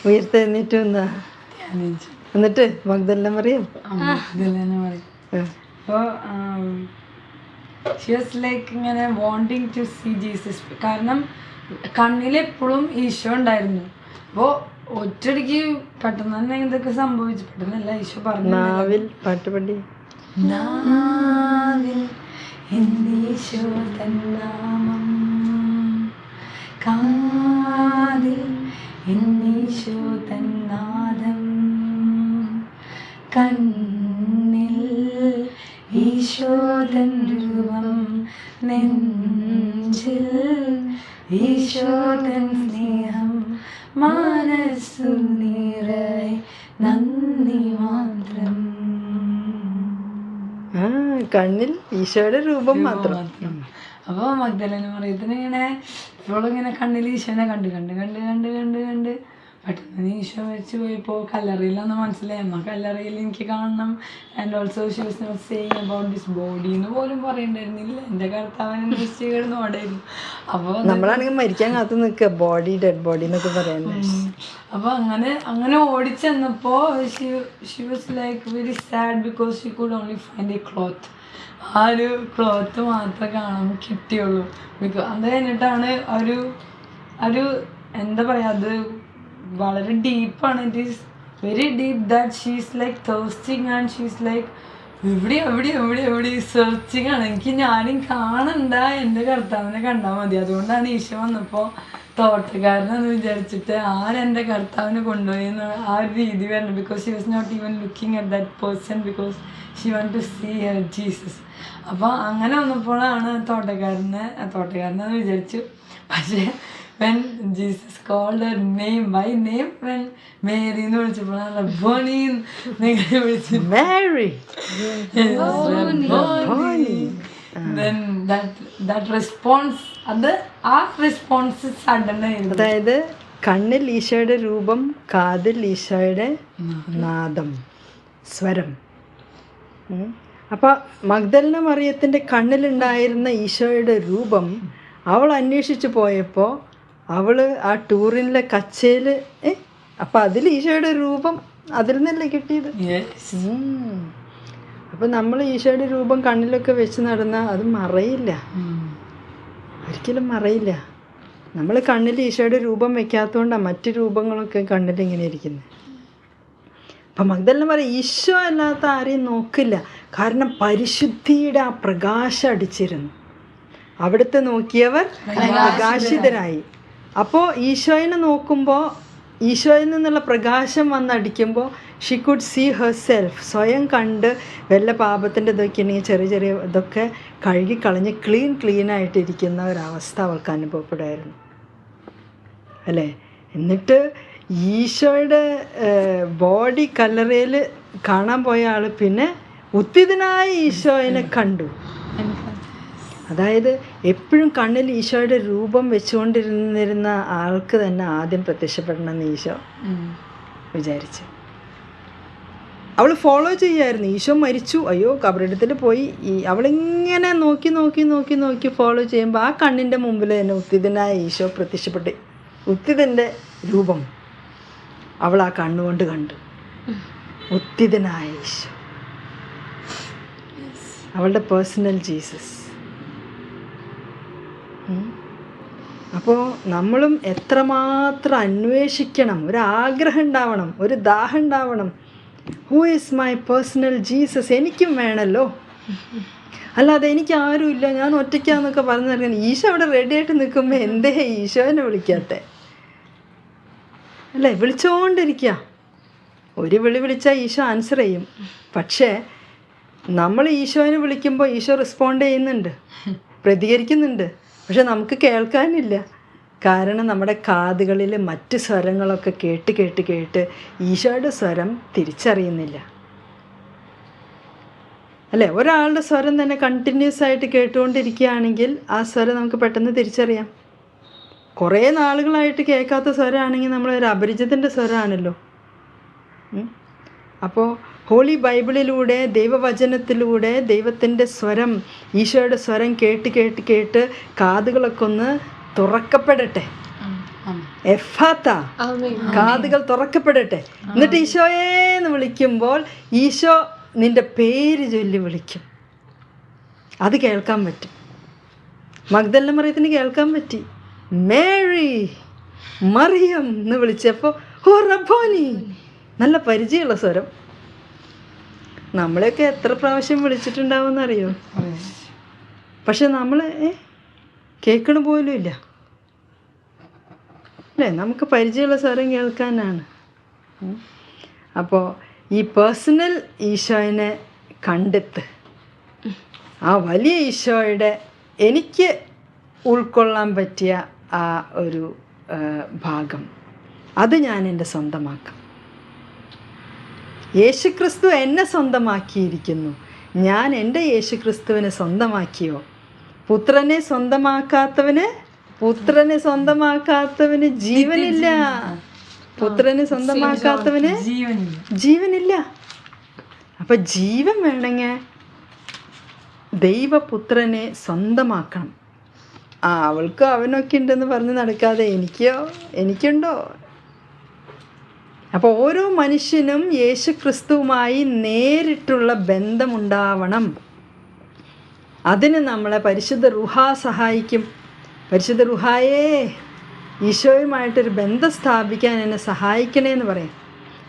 ഉയർത്തെഴുന്നേറ്റ് വന്നാ എന്നിട്ട് മഗ്ദലന മറിയം അപ്പോൾ ഷി വാസ് ലൈക്ക് ഇങ്ങനെ വാണ്ടിങ് ടു സീ ജീസസ്. കാരണം കണ്ണിലെപ്പോഴും ഈശോ ഉണ്ടായിരുന്നു. അപ്പോൾ ഒറ്റയടിക്ക് പെട്ടെന്ന് തന്നെ ഇതൊക്കെ സംഭവിച്ചു. പെട്ടെന്നല്ല ഈശോ പറഞ്ഞു, നാവിൽ പാട്ട് പാടി നാവിൽ എന്നീശോ തൻ നാമം, കാതിൽ എന്നീശോ തൻ നാദം, കണ്ണിൽ ഈശോ തൻ രൂപം, നെഞ്ചിൽ ഈശോ തൻ സ്നേഹം, മനസ്സു നിറയെ നന്ദി മാത്രം. കണ്ണിൽ ഈശോയുടെ രൂപം മാത്രം. അപ്പോൾ മഗ്ദലന മറിയത്തിന് ഇങ്ങനെ ഇപ്പോഴും ഇങ്ങനെ കണ്ണിൽ ഈശോനെ കണ്ട് കണ്ട് കണ്ട് കണ്ട് കണ്ട് കണ്ട് പെട്ടെന്ന് ഈശോ മരിച്ചു പോയപ്പോൾ കല്ലറയിലൊന്ന് മനസ്സിലായി, എന്നാൽ കല്ലറയിൽ എനിക്ക് കാണണം. And also she was not saying about this body എന്ന് പോലും പറയണ്ടായിരുന്നില്ല. എൻ്റെ കർത്താവിനെ അന്വേഷിച്ച് കിടന്ന് ഓടായിരുന്നു. അപ്പോൾ നമ്മളാണെങ്കിൽ മരിക്കാൻ കാത്തു നിൽക്കുക, ബോഡി ഡെഡ് ബോഡി എന്നൊക്കെ പറയണ്ടേ. അപ്പോൾ അങ്ങനെ ഓടിച്ചെന്നപ്പോൾ she was like very sad because she could only find a cloth. ആ ഒരു ക്ലോത്ത് മാത്രമേ കാണാൻ കിട്ടിയുള്ളൂ. അത് കഴിഞ്ഞിട്ടാണ് ഒരു എന്താ പറയുക, അത് വളരെ ഡീപ്പാണ്. It is very deep that she's like thirsting and she's like എവിടെ സെർച്ചിങ് ആണ്. എനിക്ക് ഞാനും കാണണ്ട, എൻ്റെ കർത്താവിനെ കണ്ടാൽ മതി. അതുകൊണ്ടാണ് ഈശോ വന്നപ്പോൾ തോട്ടക്കാരനെന്ന് വിചാരിച്ചിട്ട് ആരെൻ്റെ കർത്താവിനെ കൊണ്ടുപോയി എന്ന് ആ ഒരു രീതി വരണം. Because she was not even looking at that person because she want to see Jesus. അപ്പോൾ അങ്ങനെ വന്നപ്പോഴാണ് തോട്ടക്കാരനെന്ന് വിചാരിച്ചു. പക്ഷേ when Jesus called her name by name, when Mary എന്ന് വിളിച്ചപ്പോഴാണ് റബ്ബോണി നിങ്ങൾ വിളിച്ചു, Mary. then that response, ആ റെസ്പോൺസ് സഡൻ ആയിരുന്നു. അതായത് കണ്ണിൽ ഈശോയുടെ രൂപം, കാതിൽ ഈശോയുടെ നാദം, സ്വരം. അപ്പം മഗ്ദലന മറിയത്തിൻ്റെ കണ്ണിലുണ്ടായിരുന്ന ഈശോയുടെ രൂപം അവൾ അന്വേഷിച്ച് പോയപ്പോൾ അവൾ ആ ടൂറിനിലെ കച്ചയിൽ അപ്പം അതിൽ ഈശോയുടെ രൂപം അതിൽ നിന്നല്ലേ കിട്ടിയത്. അപ്പം നമ്മൾ ഈശോയുടെ രൂപം കണ്ണിലൊക്കെ വെച്ച് നടന്നാൽ അത് മറയില്ല, ഒരിക്കലും മറയില്ല. നമ്മൾ കണ്ണിൽ ഈശോയുടെ രൂപം വെക്കാത്തതുകൊണ്ടാണ് മറ്റു രൂപങ്ങളൊക്കെ കണ്ണിലിങ്ങനെ ഇരിക്കുന്നത്. അപ്പം മഗ്ദലന പറയും ഈശോ അല്ലാത്ത ആരെയും നോക്കില്ല, കാരണം പരിശുദ്ധിയുടെ ആ പ്രകാശം അടിച്ചിരുന്നു. അവിടുത്തെ നോക്കിയവർ പ്രകാശിതരായി. അപ്പോൾ ഈശോയിനെ നോക്കുമ്പോൾ ഈശോയിൽ നിന്നുള്ള പ്രകാശം വന്നടിക്കുമ്പോൾ she could see herself. സ്വയം കണ്ട് വല്ല പാപത്തിൻ്റെ ഇതൊക്കെ ഉണ്ടെങ്കിൽ ചെറിയ ചെറിയ ഇതൊക്കെ കഴുകിക്കളഞ്ഞ് ക്ലീനായിട്ടിരിക്കുന്ന ഒരവസ്ഥ അവൾക്ക് അനുഭവപ്പെടുമായിരുന്നു അല്ലേ. എന്നിട്ട് ഈശോയുടെ ബോഡി കല്ലറയിൽ കാണാൻ പോയ ആൾ പിന്നെ ഉത്തിതനായ ഈശോയിനെ കണ്ടു. അതായത് എപ്പോഴും കണ്ണിൽ ഈശോയുടെ രൂപം വെച്ചുകൊണ്ടിരുന്നിരുന്ന ആൾക്ക് തന്നെ ആദ്യം പ്രത്യക്ഷപ്പെടണമെന്ന് ഈശോ വിചാരിച്ചു. അവൾ ഫോളോ ചെയ്യായിരുന്നു. ഈശോ മരിച്ചു, അയ്യോ കബറിടത്തിൽ പോയി, അവളിങ്ങനെ നോക്കി നോക്കി നോക്കി നോക്കി ഫോളോ ചെയ്യുമ്പോൾ ആ കണ്ണിൻ്റെ മുമ്പിൽ തന്നെ ഉത്തിതനായ ഈശോ പ്രത്യക്ഷപ്പെട്ട് ഉത്തിതൻ്റെ രൂപം അവൾ ആ കണ്ണുകൊണ്ട് കണ്ടു. ഉത്തിതനായ ഈശോ, അവളുടെ പേഴ്സണൽ ജീസസ്. അപ്പോൾ നമ്മളും എത്രമാത്രം അന്വേഷിക്കണം, ഒരാഗ്രഹം ഉണ്ടാവണം, ഒരു ദാഹം ഉണ്ടാവണം. Who is my personal Jesus, എനിക്കും വേണമല്ലോ. അല്ലാതെ എനിക്ക് ആരുമില്ല, ഞാൻ ഒറ്റയ്ക്കാന്നൊക്കെ പറഞ്ഞു നൽകാൻ ഈശോ അവിടെ റെഡിയായിട്ട് നിൽക്കുമ്പോൾ എന്തേ ഈശോനെ വിളിക്കാത്തെ അല്ലേ? വിളിച്ചുകൊണ്ടിരിക്കുക. ഒരു വിളിച്ചാൽ ഈശോ ആൻസർ ചെയ്യും. പക്ഷേ നമ്മൾ ഈശോനെ വിളിക്കുമ്പോൾ ഈശോ റെസ്പോണ്ട് ചെയ്യുന്നുണ്ട്, പ്രതികരിക്കുന്നുണ്ട്. പക്ഷെ നമുക്ക് കേൾക്കാനില്ല. കാരണം നമ്മുടെ കാതുകളിൽ മറ്റ് സ്വരങ്ങളൊക്കെ കേട്ട് കേട്ട് കേട്ട് ഈശോയുടെ സ്വരം തിരിച്ചറിയുന്നില്ല അല്ലേ. ഒരാളുടെ സ്വരം തന്നെ കണ്ടിന്യൂസ് ആയിട്ട് കേട്ടുകൊണ്ടിരിക്കുകയാണെങ്കിൽ ആ സ്വരം നമുക്ക് പെട്ടെന്ന് തിരിച്ചറിയാം. കുറേ നാളുകളായിട്ട് കേൾക്കാത്ത സ്വരമാണെങ്കിൽ നമ്മളൊരു അപരിചിതൻ്റെ സ്വരമാണല്ലോ. അപ്പോൾ ഹോളി ബൈബിളിലൂടെ ദൈവവചനത്തിലൂടെ ദൈവത്തിൻ്റെ സ്വരം, ഈശോയുടെ സ്വരം കേട്ട് കേട്ട് കേട്ട് കാതുകളൊക്കെ ഒന്ന് തുറക്കപ്പെടട്ടെ. എഫാത്ത, കാതുകൾ തുറക്കപ്പെടട്ടെ. എന്നിട്ട് ഈശോയെ എന്ന് വിളിക്കുമ്പോൾ ഈശോ നിന്റെ പേര് ചൊല്ലി വിളിക്കും. അത് കേൾക്കാൻ പറ്റും. മഗ്ദലന മറിയത്തിന് കേൾക്കാൻ പറ്റി. മേരി, മറിയം എന്ന് വിളിച്ചപ്പോൾ ഓ റബ്ബോനി, നല്ല പരിചയമുള്ള സ്വരം. നമ്മളെയൊക്കെ എത്ര പ്രാവശ്യം വിളിച്ചിട്ടുണ്ടാവുമെന്നറിയോ? പക്ഷെ നമ്മൾ കേൾക്കണ പോലും ഇല്ല അല്ലേ? നമുക്ക് പരിചയമുള്ള സ്വരം കേൾക്കാനാണ്. അപ്പോൾ ഈ പേഴ്സണൽ ഈശോയിനെ കണ്ടെത്ത്. ആ വലിയ ഈശോയുടെ എനിക്ക് ഉൾക്കൊള്ളാൻ പറ്റിയ ആ ഒരു ഭാഗം, അത് ഞാൻ എൻ്റെ സ്വന്തമാക്കാം. യേശുക്രിസ്തു എന്നെ സ്വന്തമാക്കിയിരിക്കുന്നു. ഞാൻ എൻ്റെ യേശുക്രിസ്തുവിനെ സ്വന്തമാക്കിയോ? പുത്രനെ സ്വന്തമാക്കാത്തവന് ജീവനില്ല. പുത്രനെ സ്വന്തമാക്കാത്തവന് ജീവനില്ല. അപ്പം ജീവൻ വേണമെങ്കിൽ ദൈവപുത്രനെ സ്വന്തമാക്കണം. അവൾക്ക് അവനൊക്കെ ഉണ്ടെന്ന് പറഞ്ഞ് നടക്കാതെ എനിക്കുണ്ടോ? അപ്പോൾ ഓരോ മനുഷ്യനും യേശുക്രിസ്തുവുമായി നേരിട്ടുള്ള ബന്ധമുണ്ടാവണം. അതിന് നമ്മളെ പരിശുദ്ധ റുഹ സഹായിക്കും. പരിശുദ്ധ റുഹായേ, ഈശോയുമായിട്ടൊരു ബന്ധം സ്ഥാപിക്കാൻ എന്നെ സഹായിക്കണേ എന്ന് പറയും.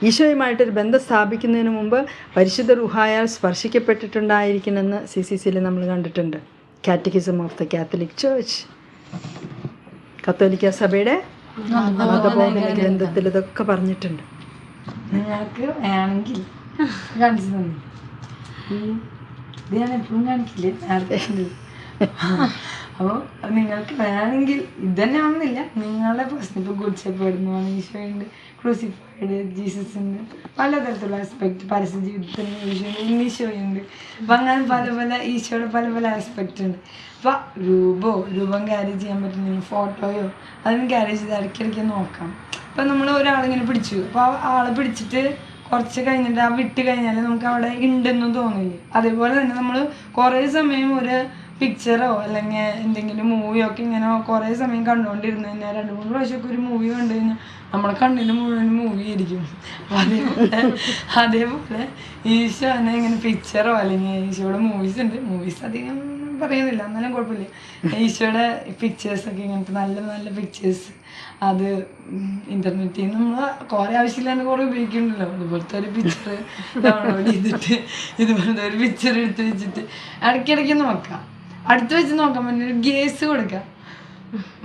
ഈശോയുമായിട്ടൊരു ബന്ധം സ്ഥാപിക്കുന്നതിന് മുമ്പ് പരിശുദ്ധ റുഹായാൽ സ്പർശിക്കപ്പെട്ടിട്ടുണ്ടായിരിക്കണമെന്ന് CCCയിൽ നമ്മൾ കണ്ടിട്ടുണ്ട്. Catechism of the Catholic church, കത്തോലിക്ക സഭയുടെ മതബോധന ഗ്രന്ഥത്തിൽ ഇതൊക്കെ പറഞ്ഞിട്ടുണ്ട്. നിങ്ങൾക്ക് വേണമെങ്കിൽ കാണിച്ചു തന്നു. ഇത് ഞാൻ എപ്പോഴും കാണിക്കില്ലേ, നേരത്തെ. അപ്പോൾ നിങ്ങൾക്ക് വേണമെങ്കിൽ ഇതന്നെ ആണെന്നില്ല, നിങ്ങളുടെ പ്രശ്നം ഇപ്പോൾ ഗുഡ് ഷെപ്പേർഡ് എന്ന് പറഞ്ഞ ഈശോയുണ്ട്, ക്രൂസിഫൈഡ് ജീസസ് ഉണ്ട്, പലതരത്തിലുള്ള ആസ്പെക്ട്, പരസ്യ ജീവിതത്തിന് ഈശോയുണ്ട്, ഈശോയുണ്ട്. അപ്പം അങ്ങനെ പല പല ഈശോയുടെ പല പല ആസ്പെക്റ്റ് ഉണ്ട്. അപ്പോൾ രൂപം ക്യാരി ചെയ്യാൻ പറ്റുന്ന ഫോട്ടോയോ അതിന് ക്യാരി ചെയ്ത് ഇടയ്ക്കിടയ്ക്ക് നോക്കാം. ഇപ്പം നമ്മൾ ഒരാളിങ്ങനെ പിടിച്ചു, അപ്പോൾ ആ ആളെ പിടിച്ചിട്ട് കുറച്ച് കഴിഞ്ഞിട്ട് വിട്ട് കഴിഞ്ഞാൽ നമുക്ക് അവിടെ ഉണ്ടെന്നും തോന്നില്ലേ? അതേപോലെ തന്നെ നമ്മൾ കുറേ സമയം ഒരു പിക്ചറോ അല്ലെങ്കിൽ എന്തെങ്കിലും മൂവിയോ ഒക്കെ ഇങ്ങനെ കുറേ സമയം കണ്ടുകൊണ്ടിരുന്നു കഴിഞ്ഞാൽ 2-3 പ്രാവശ്യമൊക്കെ ഒരു മൂവി കണ്ടു കഴിഞ്ഞാൽ നമ്മളെ കണ്ണിന് മുഴുവൻ മൂവി ആയിരിക്കും. അതേപോലെ ഈശോനെ ഇങ്ങനെ പിക്ചറോ അല്ലെങ്കിൽ ഈശോയുടെ മൂവീസ് അധികം പറയുന്നില്ല, എന്നാലും കുഴപ്പമില്ല. ഈശോയുടെ പിക്ചേഴ്സൊക്കെ ഇങ്ങനത്തെ നല്ല നല്ല പിക്ചേഴ്സ് അത് ഇൻ്റർനെറ്റിൽ നിന്ന് നമ്മൾ കുറേ ആവശ്യമില്ലാണ്ട് കുറേ ഉപയോഗിക്കുന്നുണ്ടല്ലോ. അതുപോലത്തെ ഒരു പിക്ചർ ഡൗൺലോഡ് ചെയ്തിട്ട് ഇതുപോലത്തെ ഒരു പിക്ചർ എടുത്ത് വെച്ചിട്ട് ഇടയ്ക്കിടയ്ക്ക് നോക്കാം. അടുത്ത് വെച്ച് നോക്കാൻ പറ്റുന്ന ഒരു ഗേസ് കൊടുക്കാം.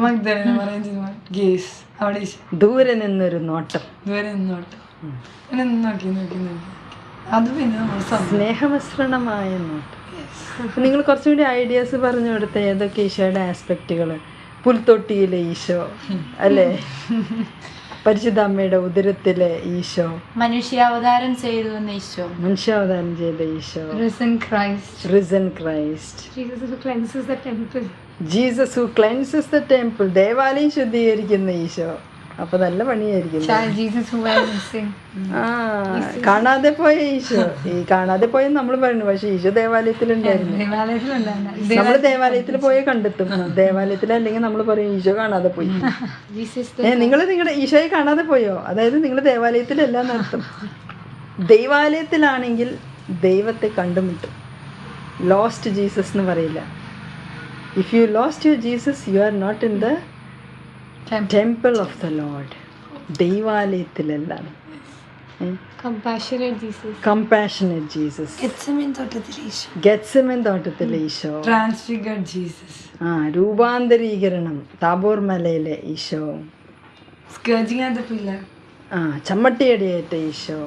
മഗ്ദലന പറയുന്ന ഗേസ്, അവിടെ ദൂരെ നിന്നൊരു നോട്ടം, അങ്ങനെ നോക്കി അത് പിന്നെ നമ്മൾ സ്നേഹമിശ്രണമായ നോട്ടം. നിങ്ങൾ കുറച്ചുകൂടി ഐഡിയാസ് പറഞ്ഞു കൊടുത്ത ഏതൊക്കെ ഈശോയുടെ ആസ്പെക്റ്റുകൾ? പുൽത്തൊട്ടിയിലെ ഈശോ അല്ലേ, പരിശുദ്ധ അമ്മയുടെ ഉദരത്തിലെ ഈശോ, മനുഷ്യാവതാരം ചെയ്ത Isho, risen Christ, Jesus who cleanses the temple, ദേവാലയം ശുദ്ധീകരിക്കുന്ന ഈശോ. അപ്പൊ നല്ല പണിയായിരിക്കും. കാണാതെ പോയ ഈശോ, ഈ കാണാതെ പോയ നമ്മൾ പറയുന്നു, പക്ഷെ ഈശോ ദേവാലയത്തിലുണ്ടായിരുന്നു. നമ്മൾ ദേവാലയത്തിൽ പോയി കണ്ടെത്തും. ദേവാലയത്തിൽ അല്ലെങ്കിൽ നമ്മൾ പറയും ഈശോ കാണാതെ പോയി. നിങ്ങൾ നിങ്ങളുടെ ഈശോയെ കാണാതെ പോയോ? അതായത് നിങ്ങൾ ദേവാലയത്തിലല്ല എന്നർത്ഥം. ദൈവാലയത്തിലാണെങ്കിൽ ദൈവത്തെ കണ്ടുമുട്ടും. ലോസ്റ്റ് ജീസസ് എന്ന് പറയില്ല. If you lost your Jesus, you are not in the temple of the Lord. ദൈവാലയത്തിലെല്ലാം. കമ്പാഷനേറ്റ് ജീസസ്, ഗെത്സമേൻ തോട്ടത്തിലെ ഈശോ, ട്രാൻസ്ഫിഗർഡ് ജീസസ്, രൂപാന്തരീകരണം താബോർ മലയിലെ Isho, scourging at the pillar, ചമ്മട്ടിയടിയേറ്റ ഈശോ,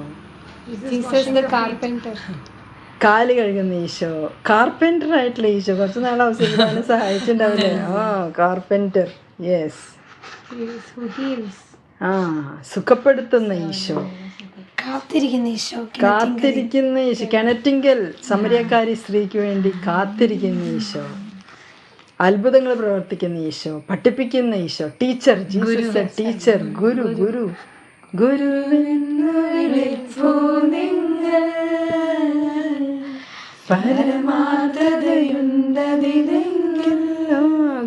കാല് കഴുകുന്ന ഈശോ, കാർപ്പൻറ്റർ ആയിട്ടുള്ള ഈശോ. കുറച്ച് നാൾ അവസരം സഹായിച്ചിട്ടുണ്ടാവില്ലേ? Carpenter, yes. സുഖപ്പെടുത്തുന്ന ഈശോ, കാത്തിരിക്കുന്ന ഈശോ, കിണറ്റിങ്കൽ സമരിയക്കാരി സ്ത്രീക്ക് വേണ്ടി കാത്തിരിക്കുന്ന ഈശോ, അത്ഭുതങ്ങൾ പ്രവർത്തിക്കുന്ന ഈശോ, പഠിപ്പിക്കുന്ന ഈശോ, ടീച്ചർ, ജീസസ് ടീച്ചർ, ഗുരു ഗുരു ഗുരു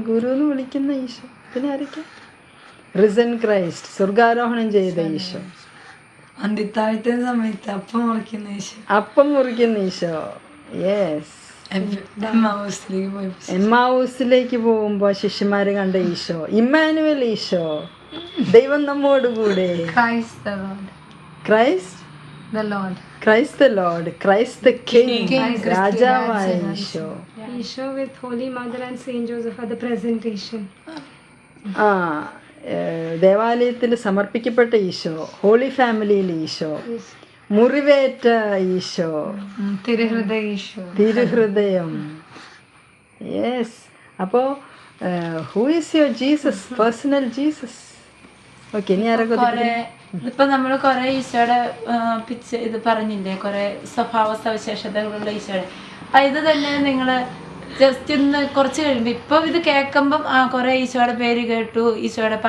ഗുരു എന്ന് വിളിക്കുന്ന ഈശോ. പിന്നെ ആരൊക്കെ? റിസൺ ക്രൈസ്റ്റ്, സ്വർഗാരോഹണം ചെയ്ത ഈശോ. അന്തിത്താഴത്തെ സമയത്ത് അപ്പം മുറിക്കുന്ന ഈശോ. അപ്പം മുറിക്കുന്ന ഈശോ. യെസ്. എമ്മാവൂസിലേക്ക് പോയി. എമ്മാവൂസിലേക്ക് പോകുമ്പോൾ ശിഷ്യന്മാര് കണ്ട ഈശോ, ഇമ്മാനുവൽ ഈശോ, ദൈവം നമ്മോട് കൂടെ. Christ the Lord. Christ The Lord. Christ the Lord, Christ the king, രാജാവായ Isho. Isha with Holy Mother and Saint Joseph at the presentation. ആ ദേവാലയത്തിൽ സമർപ്പിക്കപ്പെട്ട ഈശോ, ഹോളി ഫാമിലിയിൽ ഈശോ, മുറിവേറ്റ ഈശോ, തിരുഹൃദയ ഈശോ. തിരുഹൃദയം. യെസ്. അപ്പോൾ who is your Jesus, personal Jesus? Okay, ഇനി ആരൊക്കെ ഇപ്പൊ നമ്മൾ കുറെ ഈശോയുടെ ഇത് പറഞ്ഞില്ലേ, കുറെ സ്വഭാവ സവിശേഷതകളുള്ള ഈശോയുടെ. അപ്പൊ ഇത് തന്നെ നിങ്ങള് ജസ്റ്റ് ഒന്ന് കുറച്ച് കഴിയുമ്പോൾ ഇപ്പൊ ഇത് കേൾക്കുമ്പം കുറെ ഈശോയുടെ പേര് കേട്ടു, ഈശോയുടെ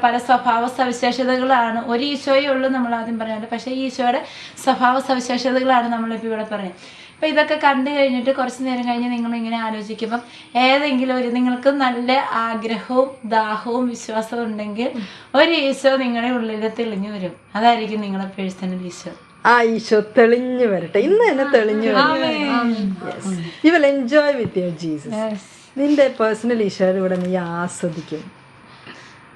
പല സ്വഭാവ സവിശേഷതകളാണ്. ഒരു ഈശോയേ ഉള്ളൂ നമ്മൾ ആദ്യം പറയാനുള്ളത്, പക്ഷേ ഈ ഈശോയുടെ സ്വഭാവ സവിശേഷതകളാണ് നമ്മളിപ്പോൾ ഇവിടെ പറയുന്നത്. അപ്പോൾ ഇതൊക്കെ കണ്ടു കഴിഞ്ഞിട്ട് കുറച്ച് നേരം കഴിഞ്ഞ് നിങ്ങളിങ്ങനെ ആലോചിക്കുമ്പം ഏതെങ്കിലും ഒരു നിങ്ങൾക്ക് നല്ല ആഗ്രഹവും ദാഹവും വിശ്വാസവും ഉണ്ടെങ്കിൽ ഒരു ഈശോ നിങ്ങളുടെ ഉള്ളിൽ തെളിഞ്ഞു വരും. അതായിരിക്കും നിങ്ങളുടെ പേഴ്സണൽ ഈശോ. ആ ഈശോ തെളിഞ്ഞു വരട്ടെ, ഇന്ന് തന്നെ തെളിഞ്ഞു വരട്ടെ. You will enjoy with your Jesus. നിന്റെ പേഴ്സണൽ ഈശോയുടെ കൂടെ നീ ആസ്വദിക്കും.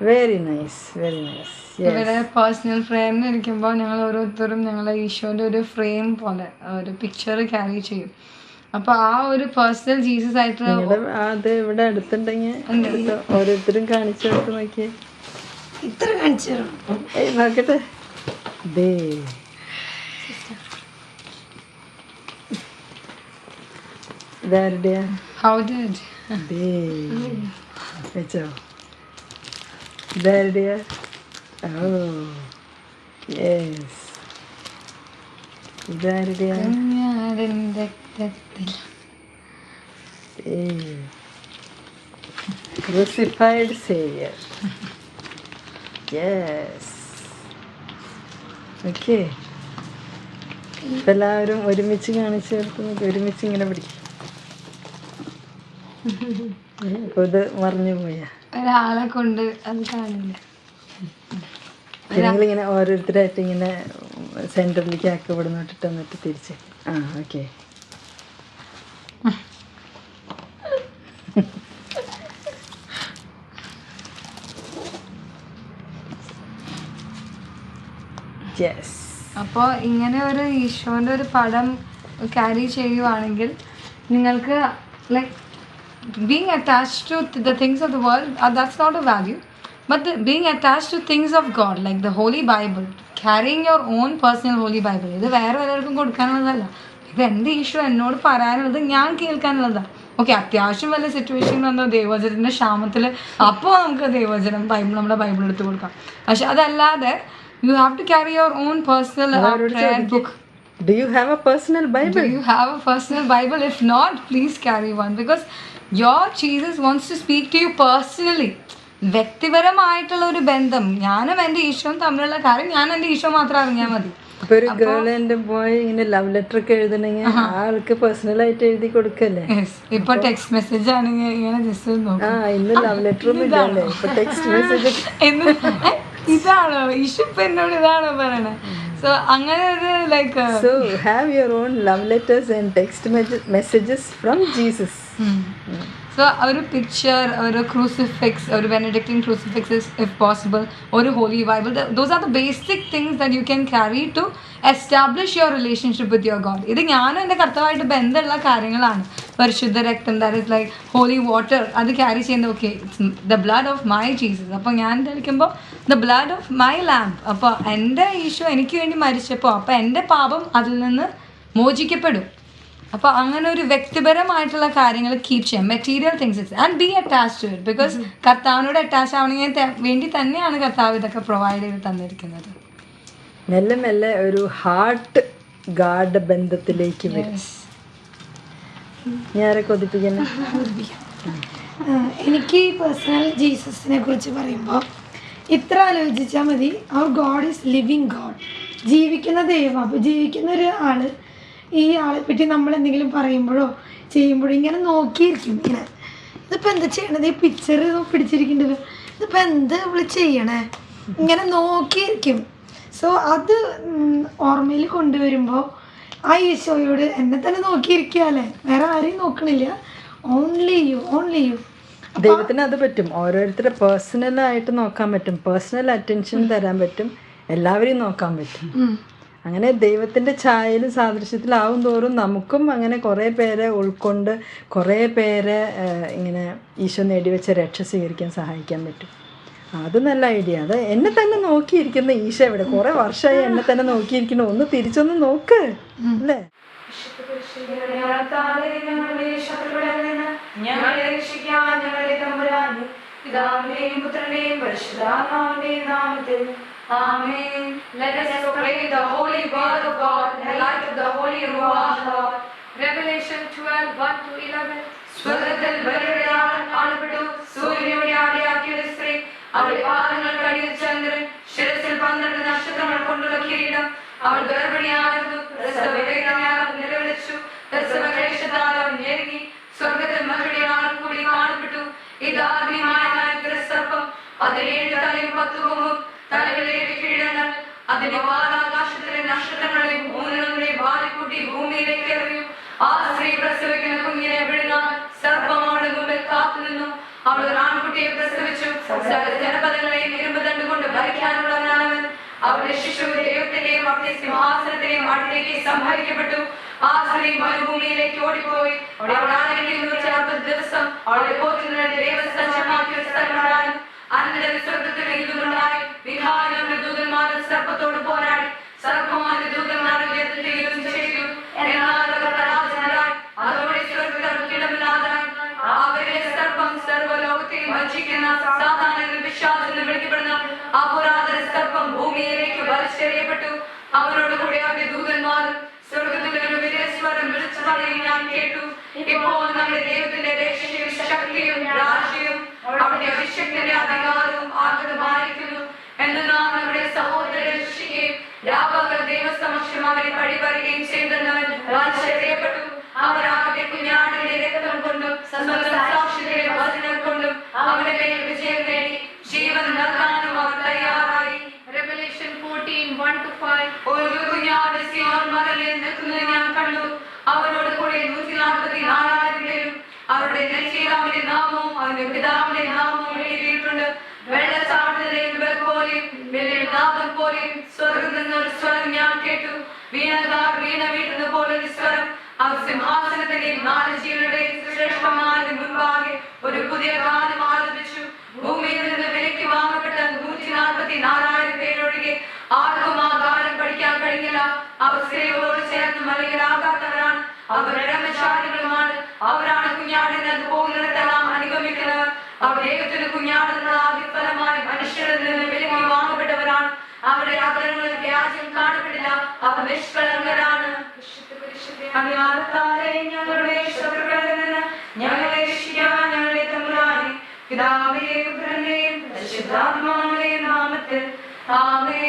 Very nice, very nice. ഇവിടെ പേഴ്സണൽ ഫ്രെയിമിൽ ഇരിക്കുമ്പോൾ ഞങ്ങൾ ഓരോരുത്തരും ഞങ്ങളെ ഈശോൻ്റെ ഒരു ഫ്രെയിം പോലെ ഒരു പിക്ചർ ക്യാരി ചെയ്യും. അപ്പോൾ ആ ഒരു പേഴ്സണൽ ജീസസ് ആയിട്ട് അത് ഇവിടെ അടുത്തുണ്ടെങ്കിൽ ഓരോരുത്തരും കാണിച്ചു കൊടുത്ത് നോക്കിയേ. ഇത്ര കാണിച്ചു നോക്കട്ടെ. ദേ ഇതാരുടെയാ? ഹൗ ഡിഡ് ദേ വെച്ചോ. ഇതാരുടെയാ? Oh yes. ഇതാരുടെയാ? Crucified saviour. യെസ്. ഓക്കെ, ഇപ്പം എല്ലാവരും ഒരുമിച്ച് കാണിച്ചു കൊടുക്കുന്നത്. ഒരുമിച്ച് ഇങ്ങനെ പിടിക്കും. അപ്പോൾ ഇത് മറിഞ്ഞു പോയാ ഒരാളെ കൊണ്ട് അത് കാണില്ല. നിങ്ങളിങ്ങനെ ഓരോരുത്തരായിട്ട് ഇങ്ങനെ സെൻറ്ററിലേക്ക് ആക്കി ഇവിടെ നോട്ടിട്ട് എന്നിട്ട് തിരിച്ച്. ആ ഓക്കെ. യെസ്. അപ്പോൾ ഇങ്ങനെ ഒരു ഈശോൻ്റെ ഒരു പടം ക്യാരി ചെയ്യുവാണെങ്കിൽ നിങ്ങൾക്ക് like being attached to the things of the world, that's not a value, but being attached to things of God like the holy Bible, carrying your own personal holy Bible. ഇത് വേറെ എല്ലാവർക്കും കൊടുക്കാനുള്ളതല്ല, ഇത് എൻ്റെ ഈശോ എന്നോട് പറയാനുള്ളത്, ഞാൻ കേൾക്കാനുള്ളതാണ്. ഓക്കെ, അത്യാവശ്യം വല്ല സിറ്റുവേഷൻ വന്നാൽ ദൈവവചനത്തിൻ്റെ ക്ഷാമത്തിൽ അപ്പോൾ നമുക്ക് ദൈവവചനം നമ്മുടെ ബൈബിൾ എടുത്ത് കൊടുക്കാം. പക്ഷെ അതല്ലാതെ you have to carry your own personal prayer book. Do you have a personal Bible? Do you have a personal Bible? If not, please carry one, because your Jesus wants to speak to you personally. വ്യക്തിപരമായിട്ടുള്ള ഒരു ബന്ധം ഞാനും എൻ്റെ ഈശോയും തമ്മിലുള്ള കാര്യം ഞാൻ എൻ്റെ ഈശോ മാത്രം അറിഞ്ഞാൽ മതി. ഇപ്പൊ ഒരു ഗേൾ എൻ്റെ ബോയ് ഇങ്ങനെ ലവ് ലെറ്റർ ഒക്കെ എഴുതണമെങ്കിൽ ആൾക്ക് പേഴ്സണൽ ആയിട്ട് എഴുതി കൊടുക്കല്ലേ? ഇപ്പൊ ടെക്സ്റ്റ് മെസ്സേജ് ആണെങ്കിൽ ഇങ്ങനെ ജസ്റ്റ് ആ ഇന്ന് ലവ് ലെറ്റർ ഒന്നും ഇല്ലല്ലേ, ഇപ്പൊ ടെക്സ്റ്റ് മെസ്സേജ്. ഇതാണോ ഈശോ ഇപ്പൊ എന്നോട് ഇതാണോ പറയണേ? സോ അങ്ങനെ ഒരു like so have your own love letters and text messages from Jesus. So ഒരു പിക്ചർ, ഒരു ക്രൂസിഫിക്സ്, ഒരു ബെനഡിക്റ്റിൻ ക്രൂസിഫിക്സ് ഇഫ് പോസിബിൾ, ഒരു holy Bible, those are the basic things that you can carry to establish your relationship with your God. ഇത് ഞാനും എൻ്റെ കർത്താവായിട്ട് ബന്ധമുള്ള കാര്യങ്ങളാണ്. പരിശുദ്ധ രക്തം, that is like holy water, അത് ക്യാരി ചെയ്യുന്നത്. Okay, it's the blood of my Jesus. അപ്പോൾ ഞാൻ ധരിക്കുമ്പോൾ the blood of my lamb. അപ്പോൾ എൻ്റെ ഈശോ എനിക്ക് വേണ്ടി മരിച്ചപ്പോൾ അപ്പോൾ എൻ്റെ പാപം അതിൽ നിന്ന് മോചിക്കപ്പെടും. അപ്പോൾ അങ്ങനെ ഒരു വ്യക്തിപരമായിട്ടുള്ള കാര്യങ്ങൾ കീപ്പ് ചെയ്യാം, material things, and be attached to it, because കർത്താവിനോട് അറ്റാച്ച് ആവണമെങ്കിൽ വേണ്ടി തന്നെയാണ് കർത്താവ് ഇതൊക്കെ പ്രൊവൈഡ് ചെയ്ത് തന്നിരിക്കുന്നത്. മെല്ലെ മെല്ലെ ഒരു ഹാർട്ട് ഗാർഡ് ബന്ധത്തിലേക്ക് വരും. ഞാരെ കൊതിപ്പിക്കുന്നു. എനിക്ക് പേഴ്സണൽ ജീസസിനെ കുറിച്ച് പറയുമ്പോൾ ഇത്ര ആലോചിച്ചാൽ മതി. അവർ ഗോഡ് ഈസ് ലിവിങ് ഗോഡ്, ജീവിക്കുന്ന ദൈവം. അപ്പോൾ ജീവിക്കുന്ന ഒരു ആൾ ഈ ആളെ പറ്റി നമ്മൾ എന്തെങ്കിലും പറയുമ്പോഴോ ചെയ്യുമ്പോഴോ ഇങ്ങനെ നോക്കിയിരിക്കും. ഇങ്ങനെ ഇതിപ്പോൾ എന്താ ചെയ്യണത്, ഈ പിക്ചർ പിടിച്ചിരിക്കുന്നുണ്ടല്ലോ, ഇതിപ്പോൾ എന്ത് ഇവള് ചെയ്യണേ ഇങ്ങനെ നോക്കിയിരിക്കും. സോ അത് ഓർമ്മയിൽ കൊണ്ടുവരുമ്പോൾ ആ ഈശോയോട് എന്നെ തന്നെ നോക്കിയിരിക്കുകയല്ലേ, വേറെ ആരെയും നോക്കണില്ല, ഓൺലി യു. ദൈവത്തിന് അത് പറ്റും. ഓരോരുത്തരെ പേഴ്സണലായിട്ട് നോക്കാൻ പറ്റും, പേഴ്സണൽ അറ്റൻഷൻ തരാൻ പറ്റും, എല്ലാവരെയും നോക്കാൻ പറ്റും. അങ്ങനെ ദൈവത്തിൻ്റെ ഛായയിലും സാദൃശ്യത്തിലാവും തോറും നമുക്കും അങ്ങനെ കുറേ പേരെ ഉൾക്കൊണ്ട് കുറേ പേരെ ഇങ്ങനെ ഈശോ നേടിവെച്ച രക്ഷ സ്വീകരിക്കാൻ സഹായിക്കാൻ പറ്റും. അത് നല്ല ഐഡിയ. അത് എന്നെ തന്നെ നോക്കിയിരിക്കുന്ന ഈശോ ഇവിടെ കുറേ വർഷമായി എന്നെ തന്നെ നോക്കിയിരിക്കുന്നു, ഒന്ന് തിരിച്ചൊന്ന് നോക്ക് അല്ലേ. Amen. Let us proclaim the holy word of God in the light of the holy Ruach Lord. Revelation 12:1-11. സ്വർഗ്ഗത്തിൽ ബലിപീഠം കാണപ്പെട്ടു, സൂര്യനെ ആടിയാക്കിയ ഒരു സ്ത്രീ, അവളുടെ പാദങ്ങൾക്കടിയിൽ ചന്ദ്രൻ, ശിരസിൽ 12 നക്ഷത്രങ്ങൾ കൊണ്ടുള്ള കിരീടം. അവൾ ഗർഭിണിയായിരുന്നു, പ്രസവവേദനയാൽ നിലവിളിച്ചു, പ്രസവക്ലേശത്താൽ അവൾ ഞെരുങ്ങി. സ്വർഗ്ഗത്തിൽ മഹിഴയാൽ കൂടി കാണപ്പെട്ടു. ഇതാ അഗ്നിമയമായ സർപ്പം, 17 തലയും 10 കൊമ്പും, തലകളിലെ കിരീടങ്ങൾ. അതിന്റെ ആകാശത്തിലെ നക്ഷത്രങ്ങളെയും മൂലങ്ങളെയും വാരിക്കൂട്ടി ഭൂമിയിലേക്ക് എറിയും. ആ സ്ത്രീ പ്രസവിക്കുന്ന കുഞ്ഞിനെ വിഴുങ്ങാൻ സർപ്പം അവളുടെ മുമ്പിൽ കാത്തു നിന്നു. അവൾ ഒരു ആൺകുട്ടിയെ പ്രസവിച്ചു. സകല ജനപദങ്ങളെയും ഇരുമ്പ് തണ്ടുകൊണ്ട് ഭരിക്കാനുള്ളവനാണവൻ. അവളുടെ ശിശു ദൈവത്തിന്റെയും അവരുടെ സിംഹാസനത്തിന്റെയും അടുത്തേക്ക് സംഹരിക്കപ്പെട്ടു. ആ സ്ത്രീ മരുഭൂമിയിലേക്ക് ഓടിപ്പോയി. അവിടെ 160 ദിവസം അവളെ പോറ്റുന്നതിന് ദൈവസജ്ജമാക്കിയ സ്ഥലങ്ങളാണ്. അനന്തരം സ്വർഗ്ഗത്തിൽ ഇതുമുണ്ടായി. വിഹാരം ദൂതന്മാരും സർപ്പത്തോട് പോരാടി. സർപ്പമാന്റെ ദൂതന്മാരെ യുദ്ധം ചെയ്തു. എന്നാൽ അവർ പരാജയരായി. അതോടെ സ്വർഗ്ഗം കിടമില്ലാതായി. അവരെ സർപ്പം സർവ്വലോകത്തെയും വഞ്ചിക്കുന്ന സാധാരണ വിശ്വാസം എന്ന് വിളിക്കപ്പെടുന്ന ആ പുരാതന സർപ്പം ഭൂമിയിലേക്ക് വലിച്ചെറിയപ്പെട്ടു. അവനോട് കൂടെ അവരുടെ ദൂതന്മാരും സ്വർഗ്ഗത്തിന്റെ ഒരു വിദേശസ്വരം വിളിച്ചു പറയും ഞാൻ കേട്ടു. ഇപ്പോൾ നമ്മുടെ ദൈവത്തിന്റെ രക്ഷയും ശക്തിയും രാജ്യവും അവരുടെ അഭിഷേകത്തിന്റെ അധികാരവും ആഗതമായിരിക്കുന്നു എന്ന് നാം നമ്മുടെ സഹോദരൻ രക്ഷിക്കുകയും രാപകൽ ദൈവസമക്ഷം അവരെ പഴിപറുകയും ചെയ്തെന്നവൻ വലിച്ചെറിയപ്പെട്ടു. അവരാകട്ടെ കുഞ്ഞാടിന്റെ രക്തം കൊണ്ടും സാക്ഷിയുടെ വചനം കൊണ്ടും അവന്റെ മേൽ വിജയം നേടി. ജീവൻ നൽകാനും അവർ തയ്യാറായി. Revelation 14:1-5. ഒരു കുഞ്ഞാട് സിയോൻ മലയിൽ നിൽക്കുന്നത് ഞാൻ കണ്ടു. അവനോട് കൂടെ 144,000 പേരും. അവരുടെ നെറ്റിയിൽ അവന്റെ നാമവും അവന്റെ പിതാവിന്റെ നാമവും എഴുതിയിട്ടുണ്ട്. വെള്ളച്ചാട്ടത്തിലെയും പോലെയും വലിയ നാദം പോലെയും സ്വർഗ്ഗത്തിൽ നിന്നൊരു സ്വരം ഞാൻ കേട്ടു. വീണകാർ വീണ വീഴുന്ന പോലൊരു സ്വരം. അവർ സിംഹാസനത്തിന്റെയും 4 ജീവനുടെയും ശ്രേഷ്ഠന്മാരുടെ മുൻപാകെ ഒരു പുതിയ ഗാനം ആലപിച്ചു. ഭൂമിയിൽ നിന്ന് വിലയ്ക്ക് വാങ്ങപ്പെട്ട 144,000 പേരൊഴികെ ആർക്കും ആ ഗാനം പഠിക്കാൻ കഴിഞ്ഞില്ല. അവർ സ്ത്രീകളോട് ചേർന്ന് മലയിലാകാത്തവരാണ്. അവർ ബ്രഹ്മചാരികളുമാണ്. അവരാണ് കുഞ്ഞാടിന് പോകുന്നിടത്തെല്ലാം അനുഗമിക്കുന്നവർ. അവർ ദൈവത്തിന് കുഞ്ഞാടുന്ന ആദ്യഫലമായി മനുഷ്യരിൽ നിന്ന് വിലയ്ക്ക് വാങ്ങപ്പെട്ടവരാണ്. അവരുടെ ആഗ്രഹങ്ങളിൽ വ്യാജം കാണപ്പെടില്ല. അവർ നിഷ്കളങ്കരാണ്. ഞങ്ങളുടെ ശത്രുക്കളിൽ നിന്ന് ഞങ്ങളെ രക്ഷിക്കാൻ ഞങ്ങളുടെ തമ്പുരാനെ, പിതാവിന്റെയും പുത്രന്റെയും പരിശുദ്ധാത്മാവിന്റെയും നാമത്തിൽ ആമേൻ.